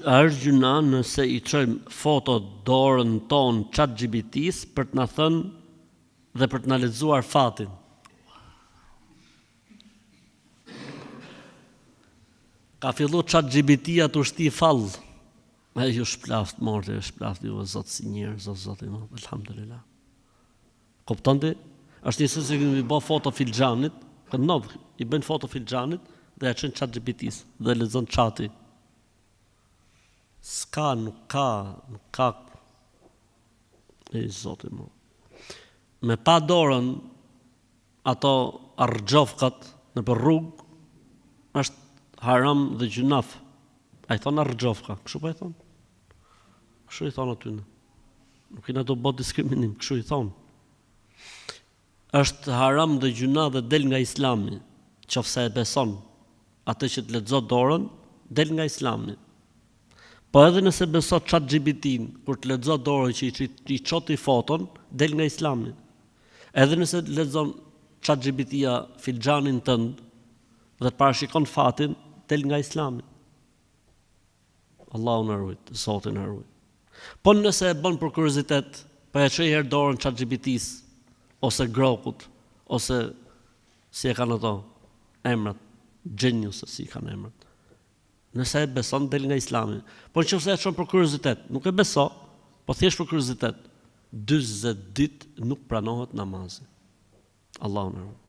është gjuna nëse I çojmë foto dorën tonë ChatGPT-s për të na thënë dhe për të na lexuar fatin. Ka fillu ChatGPT-a të shti fall. E ju shplaft morti, shplaft ju Zot si njerë, Zoti më, elhamdulillah. Kuptonti? Është njësë se këmi bë foto filxhanit, I bën foto filxhanit dhe e çon ChatGPT-s dhe lexon chati. Nuk ka. E Zoti më. Me pa dorën ato arxhofkat në për rrugë është haram dhe gjunaf. A I thonë arxhofka, kështu po I thonë? Kështu I thonë aty. Nuk I na do bë diskriminim, kështu I thonë. Është haram dhe gjuna dhe del nga Islami, qofse e beson atë që të lexo dorën, del nga Islami. Po edhe nëse beso ChatGPT-n, kur të lexo dorën që I çoti foton, del nga Islami. Edhe nëse lexon ChatGPT-a filxhanin tënd dhe të parashikon fatin, del nga Islami. Allahu na ruaj, Zoti na ruaj. Po nëse e bën për kuriozitet, po e çoj herë dorën ChatGPT-s ose grokut, ose si e kanë ato emrat, genius si kanë emrat. Nëse e beson del nga Islami. Po nëse e çon për kuriozitet, nuk e beso, po thjesht për kuriozitet, 40 ditë nuk pranohet namazi. Allahu na ruaj.